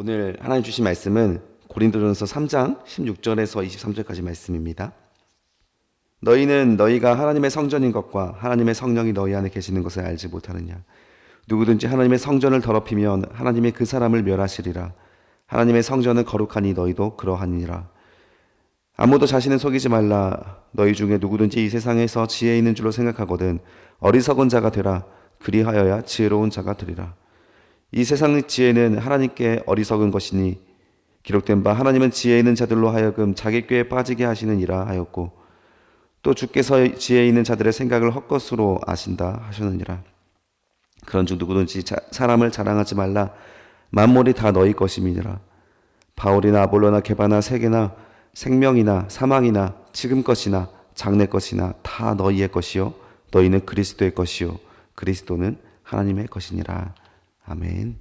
오늘 하나님 주신 말씀은 고린도전서 3장 16절에서 23절까지 말씀입니다. 너희는 너희가 하나님의 성전인 것과 하나님의 성령이 너희 안에 계시는 것을 알지 못하느냐. 누구든지 하나님의 성전을 더럽히면 하나님의 그 사람을 멸하시리라. 하나님의 성전은 거룩하니 너희도 그러하니라. 아무도 자신을 속이지 말라. 너희 중에 누구든지 이 세상에서 지혜 있는 줄로 생각하거든 어리석은 자가 되라. 그리하여야 지혜로운 자가 되리라. 이 세상의 지혜는 하나님께 어리석은 것이니 기록된 바 하나님은 지혜 있는 자들로 하여금 자기 꾀에 빠지게 하시느니라 하였고 또 주께서 지혜 있는 자들의 생각을 헛것으로 아신다 하셨느니라. 그런즉 누구든지 사람을 자랑하지 말라. 만물이 다 너희 것임이니라. 바울이나 아볼로나 게바나 세계나 생명이나 사망이나 지금 것이나 장래 것이나 다 너희의 것이요 너희는 그리스도의 것이요 그리스도는 하나님의 것이니라. 아멘.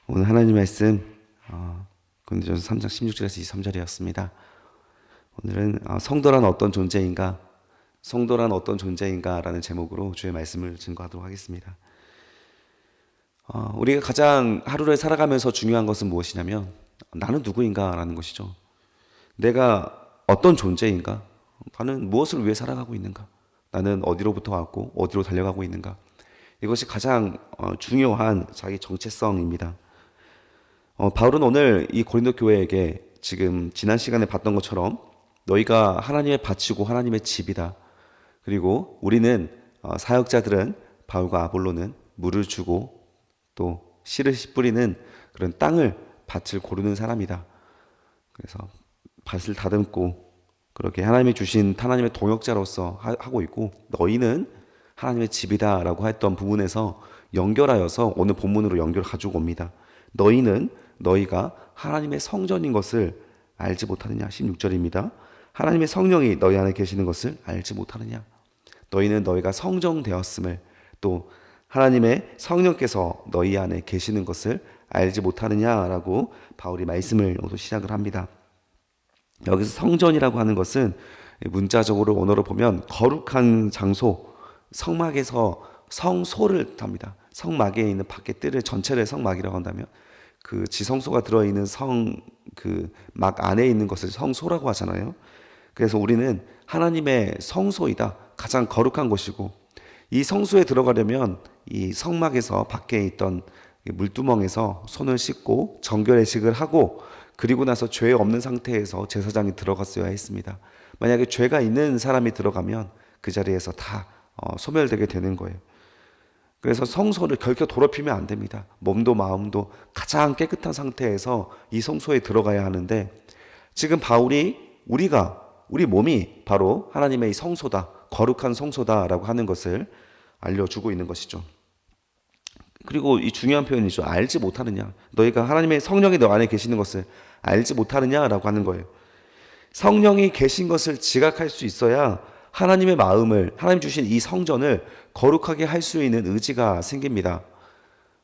오늘 하나님 말씀 고린도전서 3장 16절에서 23절이었습니다. 오늘은 성도란 어떤 존재인가, 성도란 어떤 존재인가라는 제목으로 주의 말씀을 증거하도록 하겠습니다. 우리가 가장 하루를 살아가면서 중요한 것은 무엇이냐면 나는 누구인가라는 것이죠. 내가 어떤 존재인가, 나는 무엇을 위해 살아가고 있는가, 나는 어디로부터 왔고 어디로 달려가고 있는가, 이것이 가장 중요한 자기 정체성입니다. 바울은 오늘 이 고린도 교회에게 지금 지난 시간에 봤던 것처럼 너희가 하나님의 밭이고 하나님의 집이다. 그리고 우리는 사역자들은 바울과 아볼로는 물을 주고 또 씨를 뿌리는 그런 땅을 밭을 고르는 사람이다. 그래서 밭을 다듬고 그렇게 하나님이 주신 하나님의 동역자로서 하고 있고 너희는 하나님의 집이다라고 했던 부분에서 연결하여서 오늘 본문으로 연결 가지고 옵니다. 너희는 너희가 하나님의 성전인 것을 알지 못하느냐. 16절입니다. 하나님의 성령이 너희 안에 계시는 것을 알지 못하느냐. 너희는 너희가 성정되었음을 또 하나님의 성령께서 너희 안에 계시는 것을 알지 못하느냐라고 바울이 말씀을 오늘 시작을 합니다. 여기서 성전이라고 하는 것은 문자적으로 언어로 보면 거룩한 장소, 성막에서 성소를 뜻합니다. 성막에 있는 밖에 뜰을 전체를 성막이라고 한다면 그 지성소가 들어있는 그 막 안에 있는 것을 성소라고 하잖아요. 그래서 우리는 하나님의 성소이다. 가장 거룩한 곳이고 이 성소에 들어가려면 이 성막에서 밖에 있던 물두멍에서 손을 씻고 정결의식을 하고 그리고 나서 죄 없는 상태에서 제사장이 들어갔어야 했습니다. 만약에 죄가 있는 사람이 들어가면 그 자리에서 다 소멸되게 되는 거예요. 그래서 성소를 결코 더럽히면 안 됩니다. 몸도 마음도 가장 깨끗한 상태에서 이 성소에 들어가야 하는데 지금 바울이 우리 몸이 바로 하나님의 이 성소다, 거룩한 성소다라고 하는 것을 알려주고 있는 것이죠. 그리고 이 중요한 표현이죠. 알지 못하느냐. 너희가 하나님의 성령이 너 안에 계시는 것을 알지 못하느냐라고 하는 거예요. 성령이 계신 것을 지각할 수 있어야 하나님의 마음을, 하나님 주신 이 성전을 거룩하게 할 수 있는 의지가 생깁니다.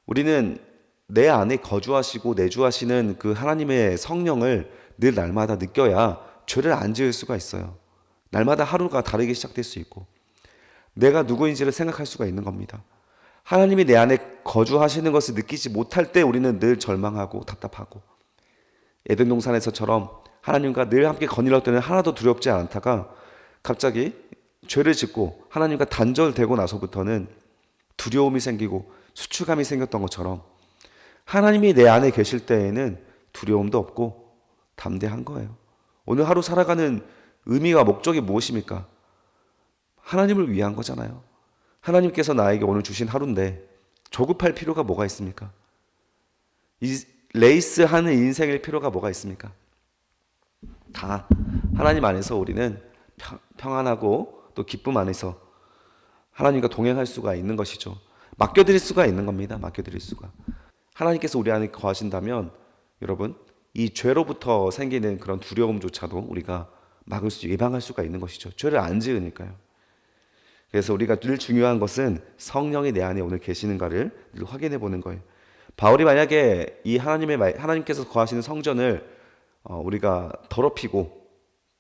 우리는 내 안에 거주하시고 내주하시는 그 하나님의 성령을 늘 날마다 느껴야 죄를 안 지을 수가 있어요. 날마다 하루가 다르게 시작될 수 있고 내가 누구인지를 생각할 수가 있는 겁니다. 하나님이 내 안에 거주하시는 것을 느끼지 못할 때 우리는 늘 절망하고 답답하고 에덴 동산에서처럼 하나님과 늘 함께 거닐을 때는 하나도 두렵지 않다가 갑자기 죄를 짓고 하나님과 단절되고 나서부터는 두려움이 생기고 수치감이 생겼던 것처럼 하나님이 내 안에 계실 때에는 두려움도 없고 담대한 거예요. 오늘 하루 살아가는 의미와 목적이 무엇입니까? 하나님을 위한 거잖아요. 하나님께서 나에게 오늘 주신 하루인데 조급할 필요가 뭐가 있습니까? 이 레이스 하는 인생일 필요가 뭐가 있습니까? 다 하나님 안에서 우리는 평안하고 또 기쁨 안에서 하나님과 동행할 수가 있는 것이죠. 맡겨드릴 수가 있는 겁니다. 맡겨드릴 수가. 하나님께서 우리 안에 거하신다면 여러분 이 죄로부터 생기는 그런 두려움조차도 우리가 예방할 수가 있는 것이죠. 죄를 안 지으니까요. 그래서 우리가 늘 중요한 것은 성령이 내 안에 오늘 계시는가를 늘 확인해 보는 거예요. 바울이 만약에 이 하나님께서 거하시는 성전을 우리가 더럽히고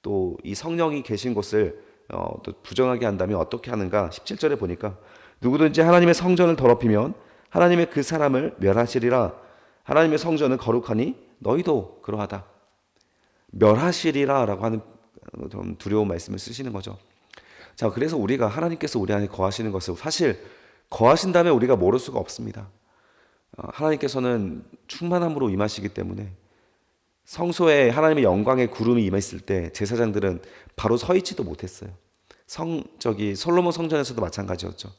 또 이 성령이 계신 곳을 또 부정하게 한다면 어떻게 하는가? 17절에 보니까 누구든지 하나님의 성전을 더럽히면 하나님의 그 사람을 멸하시리라. 하나님의 성전은 거룩하니 너희도 그러하다. 멸하시리라 라고 하는 좀 두려운 말씀을 쓰시는 거죠. 자, 그래서 우리가 하나님께서 우리 안에 거하시는 것을 사실 거하신다면 우리가 모를 수가 없습니다. 하나님께서는 충만함으로 임하시기 때문에 성소에 하나님의 영광의 구름이 임했을 때 제사장들은 바로 서 있지도 못했어요. 솔로몬 성전에서도 마찬가지였죠.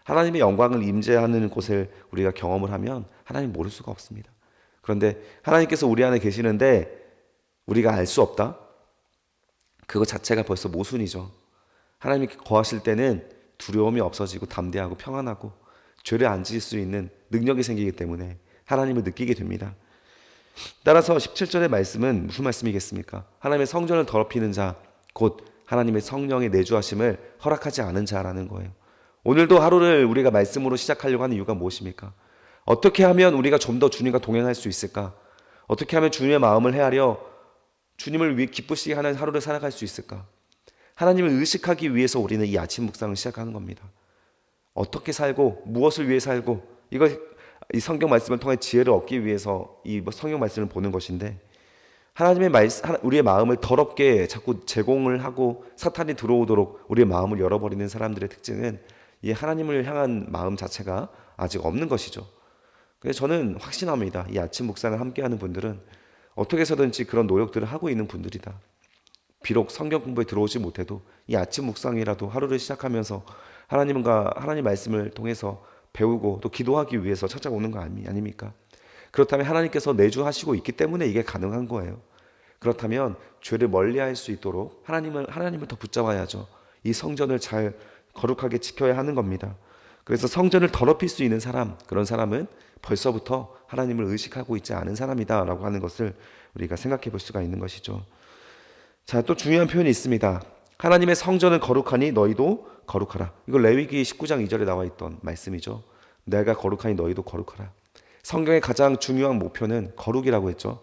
하나님의 영광을 임재하는 곳을 우리가 경험을 하면 하나님 모를 수가 없습니다. 그런데 하나님께서 우리 안에 계시는데 우리가 알 수 없다? 그거 자체가 벌써 모순이죠. 하나님이 거하실 때는 두려움이 없어지고 담대하고 평안하고 죄를 안 지을 수 있는 능력이 생기기 때문에 하나님을 느끼게 됩니다. 따라서 17절의 말씀은 무슨 말씀이겠습니까? 하나님의 성전을 더럽히는 자, 곧 하나님의 성령의 내주하심을 허락하지 않은 자라는 거예요. 오늘도 하루를 우리가 말씀으로 시작하려고 하는 이유가 무엇입니까? 어떻게 하면 우리가 좀 더 주님과 동행할 수 있을까? 어떻게 하면 주님의 마음을 헤아려 주님을 위해 기쁘시게 하는 하루를 살아갈 수 있을까? 하나님을 의식하기 위해서 우리는 이 아침 묵상을 시작하는 겁니다. 어떻게 살고 무엇을 위해 살고 이 성경 말씀을 통해 지혜를 얻기 위해서 이 성경 말씀을 보는 것인데 하나님의 우리의 마음을 더럽게 자꾸 제공을 하고 사탄이 들어오도록 우리의 마음을 열어버리는 사람들의 특징은 이 하나님을 향한 마음 자체가 아직 없는 것이죠. 그래서 저는 확신합니다. 이 아침 묵상을 함께하는 분들은 어떻게 해서든지 그런 노력들을 하고 있는 분들이다. 비록 성경 공부에 들어오지 못해도 이 아침 묵상이라도 하루를 시작하면서 하나님 말씀을 통해서 배우고 또 기도하기 위해서 찾아오는 거 아닙니까? 그렇다면 하나님께서 내주하시고 있기 때문에 이게 가능한 거예요. 그렇다면 죄를 멀리할 수 있도록 하나님을 더 붙잡아야죠. 이 성전을 잘 거룩하게 지켜야 하는 겁니다. 그래서 성전을 더럽힐 수 있는 사람, 그런 사람은 벌써부터 하나님을 의식하고 있지 않은 사람이다라고 하는 것을 우리가 생각해 볼 수가 있는 것이죠. 자, 또 중요한 표현이 있습니다. 하나님의 성전은 거룩하니 너희도 거룩하라. 이거 레위기 19장 2절에 나와 있던 말씀이죠. 내가 거룩하니 너희도 거룩하라. 성경의 가장 중요한 목표는 거룩이라고 했죠.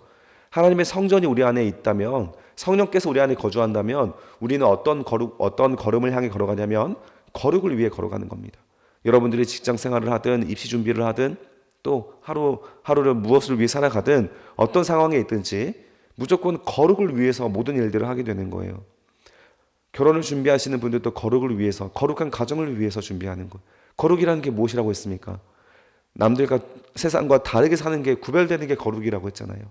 하나님의 성전이 우리 안에 있다면, 성령께서 우리 안에 거주한다면 우리는 어떤 걸음을 향해 걸어가냐면 거룩을 위해 걸어가는 겁니다. 여러분들이 직장 생활을 하든 입시 준비를 하든 또 하루를 무엇을 위해 살아가든 어떤 상황에 있든지 무조건 거룩을 위해서 모든 일들을 하게 되는 거예요. 결혼을 준비하시는 분들도 거룩을 위해서, 거룩한 가정을 위해서 준비하는 것. 거룩이라는 게 무엇이라고 했습니까? 남들과 세상과 다르게 사는 게 구별되는 게 거룩이라고 했잖아요.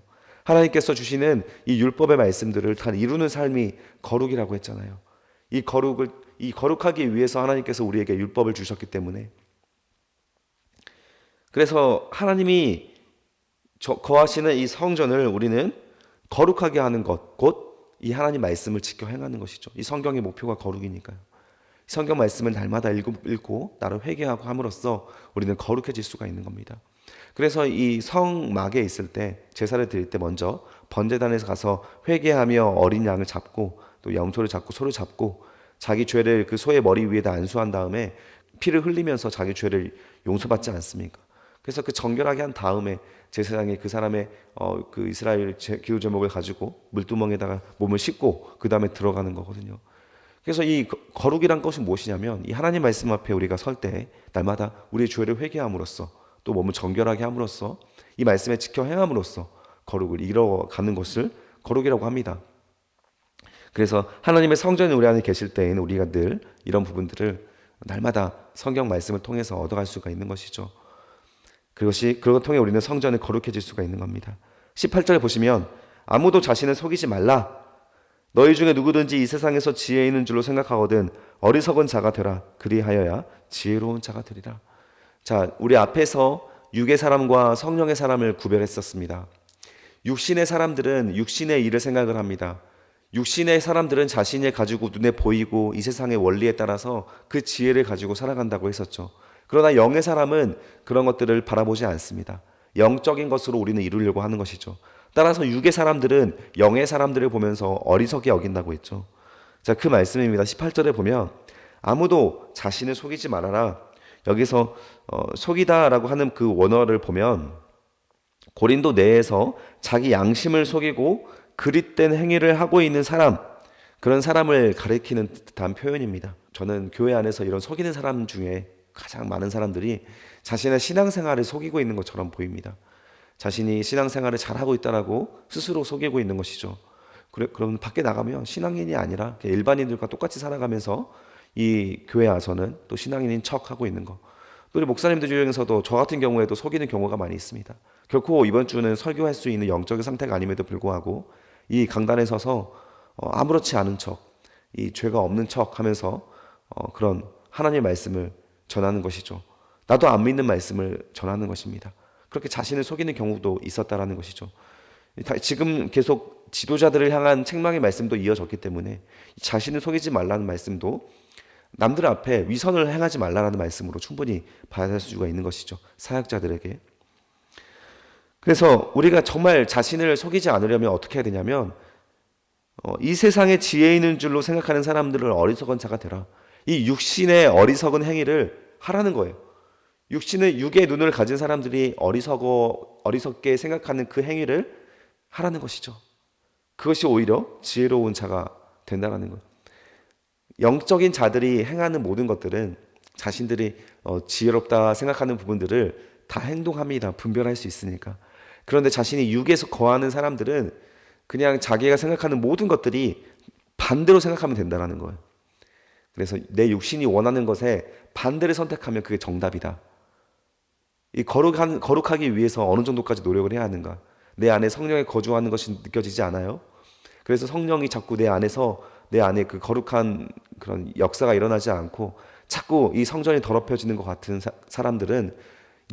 하나님께서 주시는 이 율법의 말씀들을 다 이루는 삶이 거룩이라고 했잖아요. 이 거룩하기 위해서 하나님께서 우리에게 율법을 주셨기 때문에. 그래서 하나님이 거하시는 이 성전을 우리는 거룩하게 하는 것, 곧 이 하나님 말씀을 지켜 행하는 것이죠. 이 성경의 목표가 거룩이니까요. 성경 말씀을 날마다 읽고 나를 회개하고 함으로써 우리는 거룩해질 수가 있는 겁니다. 그래서 이 성막에 있을 때 제사를 드릴 때 먼저 번제단에서 가서 회개하며 어린 양을 잡고 또 염소를 잡고 소를 잡고 자기 죄를 그 소의 머리 위에다 안수한 다음에 피를 흘리면서 자기 죄를 용서받지 않습니까? 그래서 그 정결하게 한 다음에 제사장이 그 사람의 그 이스라엘 기도 제목을 가지고 물두멍에다가 몸을 씻고 그 다음에 들어가는 거거든요. 그래서 이 거룩이란 것이 무엇이냐면 이 하나님 말씀 앞에 우리가 설 때 날마다 우리의 죄를 회개함으로써 또 몸을 정결하게 함으로써 이 말씀에 지켜 행함으로써 거룩을 이뤄가는 것을 거룩이라고 합니다. 그래서 하나님의 성전이 우리 안에 계실 때에는 우리가 늘 이런 날마다 성경 말씀을 통해서 얻어갈 수가 있는 것이죠. 그것을 통해 우리는 성전을 거룩해질 수가 있는 겁니다. 18절에 보시면 아무도 자신을 속이지 말라. 너희 중에 누구든지 이 세상에서 지혜 있는 줄로 생각하거든 어리석은 자가 되라. 그리하여야 지혜로운 자가 되리라. 자, 우리 앞에서 육의 사람과 성령의 사람을 구별했었습니다. 육신의 사람들은 육신의 일을 생각을 합니다. 육신의 사람들은 자신이 가지고 눈에 보이고 이 세상의 원리에 따라서 그 지혜를 가지고 살아간다고 했었죠. 그러나 영의 사람은 그런 것들을 바라보지 않습니다. 영적인 것으로 우리는 이루려고 하는 것이죠. 따라서 육의 사람들은 영의 사람들을 보면서 어리석게 여긴다고 했죠. 자, 그 말씀입니다. 18절에 보면 아무도 자신을 속이지 말아라. 여기서 속이다라고 하는 그 원어를 보면 고린도 내에서 자기 양심을 속이고 그릇된 행위를 하고 있는 사람, 그런 사람을 가리키는 듯한 표현입니다. 저는 교회 안에서 이런 속이는 사람 중에 가장 많은 사람들이 자신의 신앙생활을 속이고 있는 것처럼 보입니다. 자신이 신앙생활을 잘하고 있다라고 스스로 속이고 있는 것이죠. 그럼 밖에 나가면 신앙인이 아니라 그냥 일반인들과 똑같이 살아가면서 이 교회 와서는 또 신앙인인 척하고 있는 거. 또 우리 목사님들 중에서도 저 같은 경우에도 속이는 경우가 많이 있습니다. 결코 이번 주는 설교할 수 있는 영적인 상태가 아님에도 불구하고 이 강단에 서서 아무렇지 않은 척, 이 죄가 없는 척 하면서 그런 하나님의 말씀을 전하는 것이죠. 나도 안 믿는 말씀을 전하는 것입니다. 그렇게 자신을 속이는 경우도 있었다라는 것이죠. 지금 계속 지도자들을 향한 책망의 말씀도 이어졌기 때문에 자신을 속이지 말라는 말씀도 남들 앞에 위선을 행하지 말라는 말씀으로 충분히 받아들일 수가 있는 것이죠. 사역자들에게. 그래서 우리가 정말 자신을 속이지 않으려면 어떻게 해야 되냐면 이 세상에 지혜 있는 줄로 생각하는 사람들을 어리석은 자가 되라. 이 육신의 어리석은 행위를 하라는 거예요. 육의 눈을 가진 사람들이 어리석게 생각하는 그 행위를 하라는 것이죠. 그것이 오히려 지혜로운 자가 된다는 거예요. 영적인 자들이 행하는 모든 것들은 자신들이 지혜롭다 생각하는 부분들을 다 행동합니다. 분별할 수 있으니까. 그런데 자신이 육에서 거하는 사람들은 그냥 자기가 생각하는 모든 것들이 반대로 생각하면 된다는 거예요. 그래서 내 육신이 원하는 것에 반대를 선택하면 그게 정답이다. 이 거룩하기 위해서 어느 정도까지 노력을 해야 하는가? 내 안에 성령이 거주하는 것이 느껴지지 않아요? 그래서 성령이 자꾸 내 안에 그 거룩한 그런 역사가 일어나지 않고 자꾸 이 성전이 더럽혀지는 것 같은 사람들은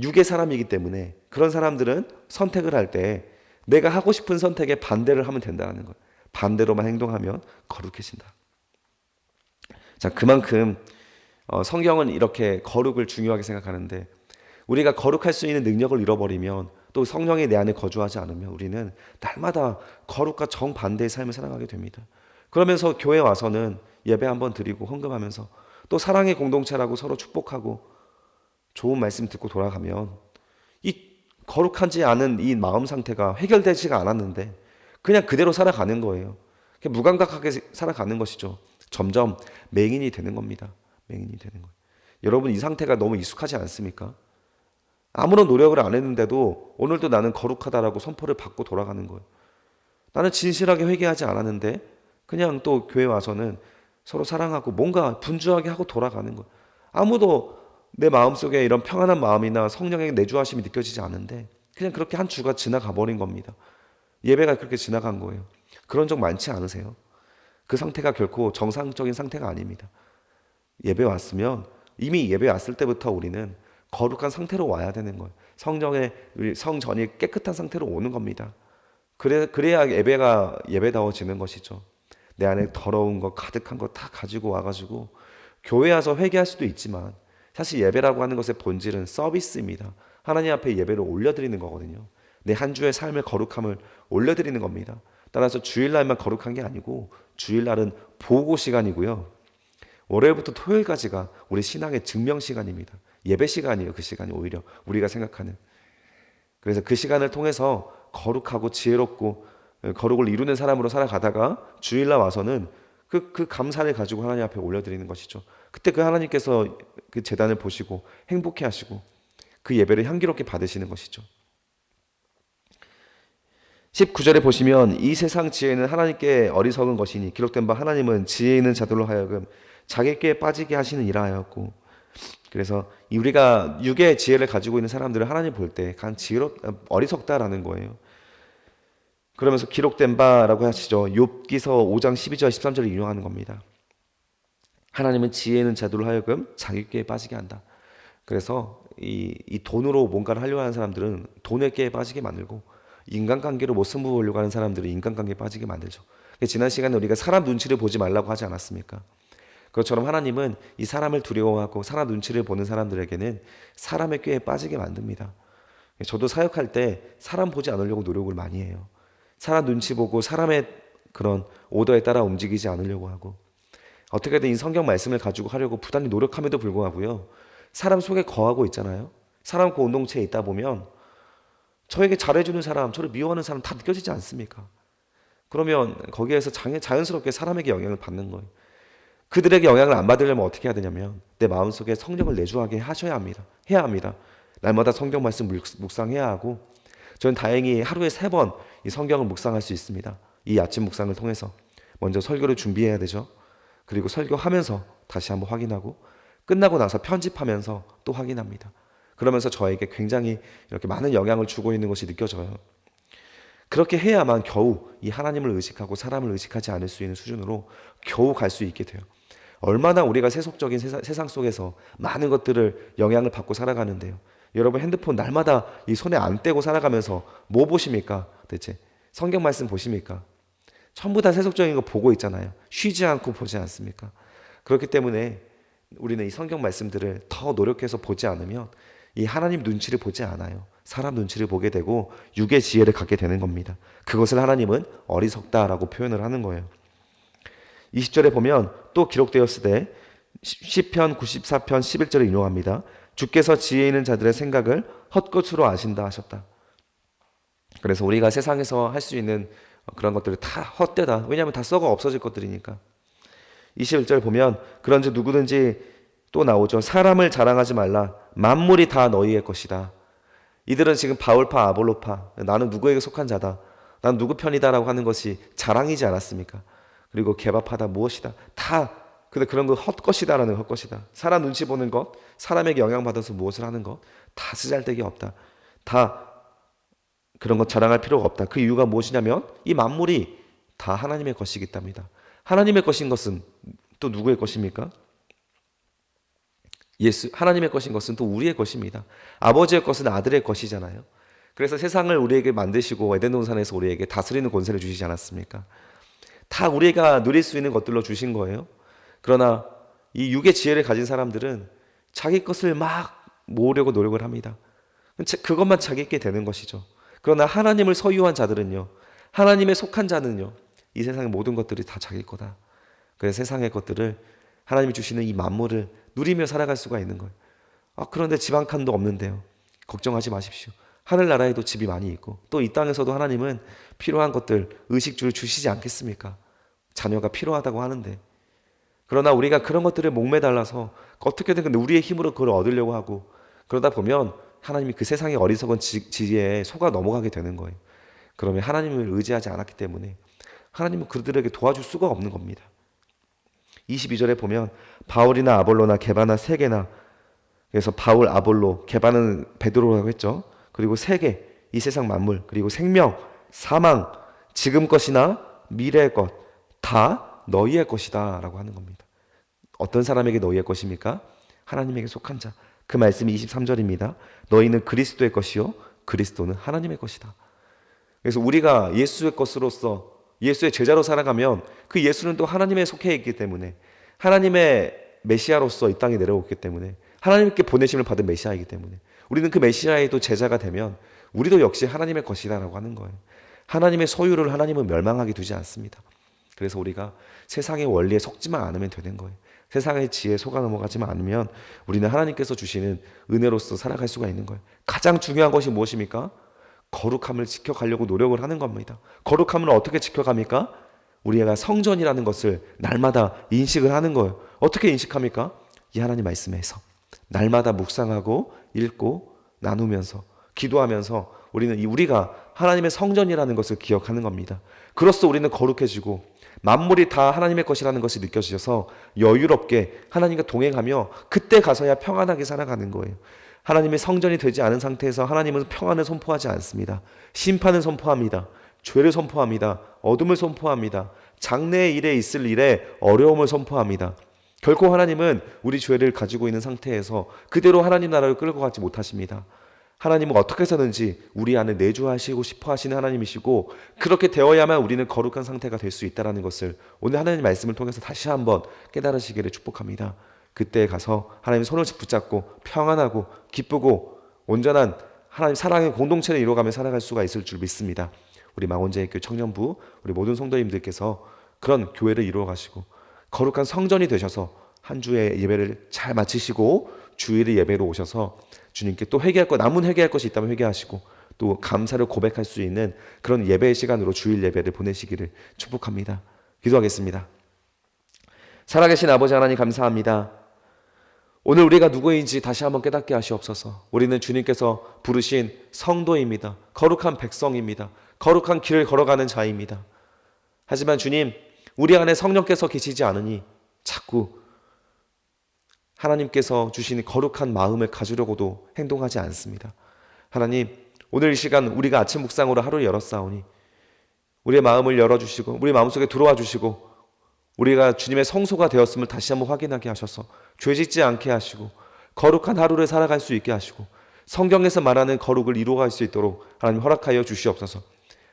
육의 사람이기 때문에 그런 사람들은 선택을 할 때 내가 하고 싶은 선택에 반대를 하면 된다는 거예요. 반대로만 행동하면 거룩해진다. 자, 그만큼 성경은 이렇게 거룩을 중요하게 생각하는데 우리가 거룩할 수 있는 능력을 잃어버리면 또 성령이 내 안에 거주하지 않으면 우리는 날마다 거룩과 정반대의 삶을 살아가게 됩니다. 그러면서 교회 와서는 예배 한번 드리고 헌금하면서 또 사랑의 공동체라고 서로 축복하고 좋은 말씀 듣고 돌아가면 이 거룩하지 않은 이 마음 상태가 해결되지가 않았는데 그냥 그대로 살아가는 거예요. 그냥 무감각하게 살아가는 것이죠. 점점 맹인이 되는 겁니다. 맹인이 되는 거예요. 여러분 이 상태가 너무 익숙하지 않습니까? 아무런 노력을 안 했는데도 오늘도 나는 거룩하다라고 선포를 받고 돌아가는 거예요. 나는 진실하게 회개하지 않았는데 그냥 또 교회 와서는 서로 사랑하고 뭔가 분주하게 하고 돌아가는 거예요. 아무도 내 마음속에 이런 평안한 마음이나 성령의 내주하심이 느껴지지 않는데 그냥 그렇게 한 주가 지나가 버린 겁니다. 예배가 그렇게 지나간 거예요. 그런 적 많지 않으세요? 그 상태가 결코 정상적인 상태가 아닙니다. 예배 왔으면 이미 예배 왔을 때부터 우리는 거룩한 상태로 와야 되는 거예요. 성전이 깨끗한 상태로 오는 겁니다. 그래야 예배가 예배다워지는 것이죠. 내 안에 더러운 것, 가득한 것 다 가지고 와가지고 교회 와서 회개할 수도 있지만 사실 예배라고 하는 것의 본질은 서비스입니다. 하나님 앞에 예배를 올려드리는 거거든요. 내 한 주의 삶의 거룩함을 올려드리는 겁니다. 따라서 주일날만 거룩한 게 아니고 주일날은 보고 시간이고요. 월요일부터 토요일까지가 우리 신앙의 증명 시간입니다. 예배 시간이에요. 그 시간이 오히려 우리가 생각하는. 그래서 그 시간을 통해서 거룩하고 지혜롭고 거룩을 이루는 사람으로 살아가다가 주일날 와서는 그 감사를 가지고 하나님 앞에 올려드리는 것이죠. 그때 그 하나님께서 그 제단을 보시고 행복해 하시고 그 예배를 향기롭게 받으시는 것이죠. 19절에 보시면 이 세상 지혜는 하나님께 어리석은 것이니 기록된 바 하나님은 지혜 있는 자들로 하여금 자기께 빠지게 하시는 라 하였고, 그래서 우리가 육의 지혜를 가지고 있는 사람들을 하나님 볼 때 어리석다라는 거예요. 그러면서 기록된 바라고 하시죠. 욥기서 5장 12절 13절을 인용하는 겁니다. 하나님은 지혜 있는 자들로 하여금 자기께 빠지게 한다. 그래서 이 돈으로 뭔가를 하려고 하는 사람들은 돈에 깨 빠지게 만들고 인간관계로 못 승부 보려고 하는 사람들은 인간관계에 빠지게 만들죠. 지난 시간에 우리가 사람 눈치를 보지 말라고 하지 않았습니까? 그것처럼 하나님은 이 사람을 두려워하고 사람 눈치를 보는 사람들에게는 사람의 꾀에 빠지게 만듭니다. 저도 사역할 때 사람 보지 않으려고 노력을 많이 해요. 사람 눈치 보고 사람의 그런 오더에 따라 움직이지 않으려고 하고 어떻게든 이 성경 말씀을 가지고 하려고 부단히 노력함에도 불구하고요. 사람 속에 거하고 있잖아요. 사람 공동체에 있다 보면 저에게 잘해주는 사람, 저를 미워하는 사람 다 느껴지지 않습니까? 그러면 거기에서 자연스럽게 사람에게 영향을 받는 거예요. 그들에게 영향을 안 받으려면 어떻게 해야 되냐면 내 마음속에 성령을 내주하게 하셔야 합니다. 해야 합니다. 날마다 성경 말씀 묵상해야 하고, 저는 다행히 하루에 3번 이 성경을 묵상할 수 있습니다. 이 아침 묵상을 통해서 먼저 설교를 준비해야 되죠. 그리고 설교하면서 다시 한번 확인하고, 끝나고 나서 편집하면서 또 확인합니다. 그러면서 저에게 굉장히 이렇게 많은 영향을 주고 있는 것이 느껴져요. 그렇게 해야만 겨우 이 하나님을 의식하고 사람을 의식하지 않을 수 있는 수준으로 겨우 갈 수 있게 돼요. 얼마나 우리가 세속적인 세상 속에서 많은 것들을 영향을 받고 살아가는데요. 여러분 핸드폰 날마다 이 손에 안 떼고 살아가면서 뭐 보십니까? 대체 성경 말씀 보십니까? 전부 다 세속적인 거 보고 있잖아요. 쉬지 않고 보지 않습니까? 그렇기 때문에 우리는 이 성경 말씀들을 더 노력해서 보지 않으면 이 하나님 눈치를 보지 않아요. 사람 눈치를 보게 되고 육의 지혜를 갖게 되는 겁니다. 그것을 하나님은 어리석다라고 표현을 하는 거예요. 20절에 보면 또 기록되었을 때 시편 94편 11절을 인용합니다. 주께서 지혜 있는 자들의 생각을 헛것으로 아신다 하셨다. 그래서 우리가 세상에서 할 수 있는 그런 것들을 다 헛되다. 왜냐하면 다 썩어 없어질 것들이니까. 21절 보면 그런즉 누구든지 또 나오죠. 사람을 자랑하지 말라. 만물이 다 너희의 것이다. 이들은 지금 바울파 아볼로파, 나는 누구에게 속한 자다, 난 누구 편이다라고 하는 것이 자랑이지 않았습니까? 그리고 개밥하다 무엇이다, 다 근데 그런 거 헛것이다라는 헛것이다. 사람 눈치 보는 것, 사람에게 영향받아서 무엇을 하는 것, 다 쓰잘데기 없다. 다 그런 것 자랑할 필요가 없다. 그 이유가 무엇이냐면 이 만물이 다 하나님의 것이기 때문이다. 하나님의 것인 것은 또 누구의 것입니까? 하나님의 것인 것은 또 우리의 것입니다. 아버지의 것은 아들의 것이잖아요. 그래서 세상을 우리에게 만드시고 에덴 동산에서 우리에게 다스리는 권세를 주시지 않았습니까? 다 우리가 누릴 수 있는 것들로 주신 거예요. 그러나 이 육의 지혜를 가진 사람들은 자기 것을 막 모으려고 노력을 합니다. 그것만 자기께 되는 것이죠. 그러나 하나님을 소유한 자들은요, 하나님의 속한 자는요, 이 세상의 모든 것들이 다 자기 거다. 그래서 세상의 것들을, 하나님이 주시는 이 만물을 누리며 살아갈 수가 있는 거예요. 그런데 집 한 칸도 없는데요. 걱정하지 마십시오. 하늘나라에도 집이 많이 있고, 또 이 땅에서도 하나님은 필요한 것들, 의식주를 주시지 않겠습니까? 자녀가 필요하다고 하는데. 그러나 우리가 그런 것들을 목매달라서 어떻게든 근데 우리의 힘으로 그걸 얻으려고 하고, 그러다 보면 하나님이 그 세상의 어리석은 지혜에 속아 넘어가게 되는 거예요. 그러면 하나님을 의지하지 않았기 때문에 하나님은 그들에게 도와줄 수가 없는 겁니다. 22절에 보면 바울이나 아볼로나 게바나 세계나, 그래서 바울, 아볼로, 게바는 베드로라고 했죠. 그리고 세계, 이 세상 만물, 그리고 생명, 사망, 지금 것이나 미래의 것 다 너희의 것이다 라고 하는 겁니다. 어떤 사람에게 너희의 것입니까? 하나님에게 속한 자. 그 말씀이 23절입니다. 너희는 그리스도의 것이요 그리스도는 하나님의 것이다. 그래서 우리가 예수의 것으로서 예수의 제자로 살아가면 그 예수는 또 하나님에 속해 있기 때문에, 하나님의 메시아로서 이 땅에 내려오기 때문에, 하나님께 보내심을 받은 메시아이기 때문에 우리는 그 메시아의 또 제자가 되면 우리도 역시 하나님의 것이다라고 하는 거예요. 하나님의 소유를 하나님은 멸망하게 두지 않습니다. 그래서 우리가 세상의 원리에 속지만 않으면 되는 거예요. 세상의 지혜에 속아 넘어가지만 않으면 우리는 하나님께서 주시는 은혜로서 살아갈 수가 있는 거예요. 가장 중요한 것이 무엇입니까? 거룩함을 지켜가려고 노력을 하는 겁니다. 거룩함을 어떻게 지켜갑니까? 우리가 성전이라는 것을 날마다 인식을 하는 거예요. 어떻게 인식합니까? 이 하나님 말씀에서 날마다 묵상하고 읽고 나누면서 기도하면서 우리가 하나님의 성전이라는 것을 기억하는 겁니다. 그로써 우리는 거룩해지고 만물이 다 하나님의 것이라는 것이 느껴지셔서 여유롭게 하나님과 동행하며 그때 가서야 평안하게 살아가는 거예요. 하나님의 성전이 되지 않은 상태에서 하나님은 평안을 선포하지 않습니다. 심판을 선포합니다. 죄를 선포합니다. 어둠을 선포합니다. 장래의 일에 있을 일에 어려움을 선포합니다. 결코 하나님은 우리 죄를 가지고 있는 상태에서 그대로 하나님 나라를 끌고 가지 못하십니다. 하나님은 어떻게 해서든지 우리 안에 내주하시고 싶어 하시는 하나님이시고, 그렇게 되어야만 우리는 거룩한 상태가 될 수 있다는 것을 오늘 하나님 말씀을 통해서 다시 한번 깨달으시기를 축복합니다. 그때 가서 하나님의 손을 붙잡고 평안하고 기쁘고 온전한 하나님 사랑의 공동체를 이루어가며 살아갈 수가 있을 줄 믿습니다. 우리 망원제일교회 청년부, 우리 모든 성도님들께서 그런 교회를 이루어가시고 거룩한 성전이 되셔서 한 주의 예배를 잘 마치시고 주일의 예배로 오셔서 주님께 또 회개할 것, 남은 회개할 것이 있다면 회개하시고 또 감사를 고백할 수 있는 그런 예배의 시간으로 주일 예배를 보내시기를 축복합니다. 기도하겠습니다. 살아계신 아버지 하나님 감사합니다. 오늘 우리가 누구인지 다시 한번 깨닫게 하시옵소서. 우리는 주님께서 부르신 성도입니다. 거룩한 백성입니다. 거룩한 길을 걸어가는 자입니다. 하지만 주님, 우리 안에 성령께서 계시지 않으니 자꾸 하나님께서 주신 거룩한 마음을 가지려고도 행동하지 않습니다. 하나님, 오늘 이 시간 우리가 아침 묵상으로 하루를 열었사오니 우리의 마음을 열어주시고 우리 마음속에 들어와 주시고 우리가 주님의 성소가 되었음을 다시 한번 확인하게 하셔서 죄짓지 않게 하시고 거룩한 하루를 살아갈 수 있게 하시고 성경에서 말하는 거룩을 이루어갈 수 있도록 하나님 허락하여 주시옵소서.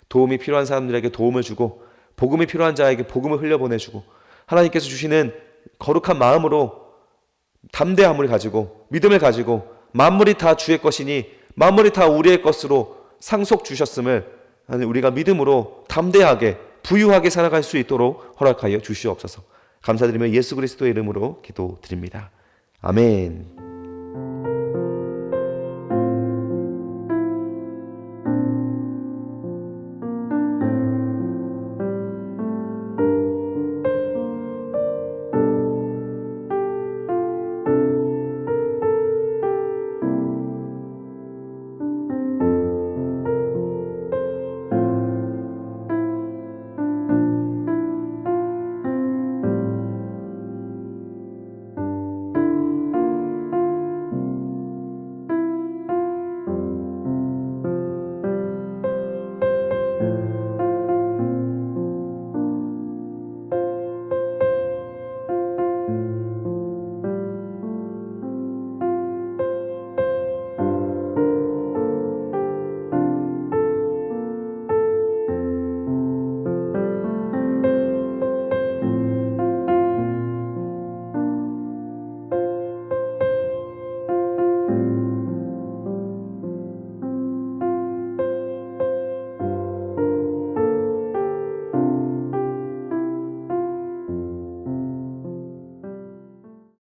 도움이 필요한 사람들에게 도움을 주고 복음이 필요한 자에게 복음을 흘려보내주고 하나님께서 주시는 거룩한 마음으로 담대함을 가지고 믿음을 가지고 만물이 다 주의 것이니 만물이 다 우리의 것으로 상속 주셨음을 우리가 믿음으로 담대하게 부유하게 살아갈 수 있도록 허락하여 주시옵소서. 감사드리며 예수 그리스도의 이름으로 기도드립니다. 아멘.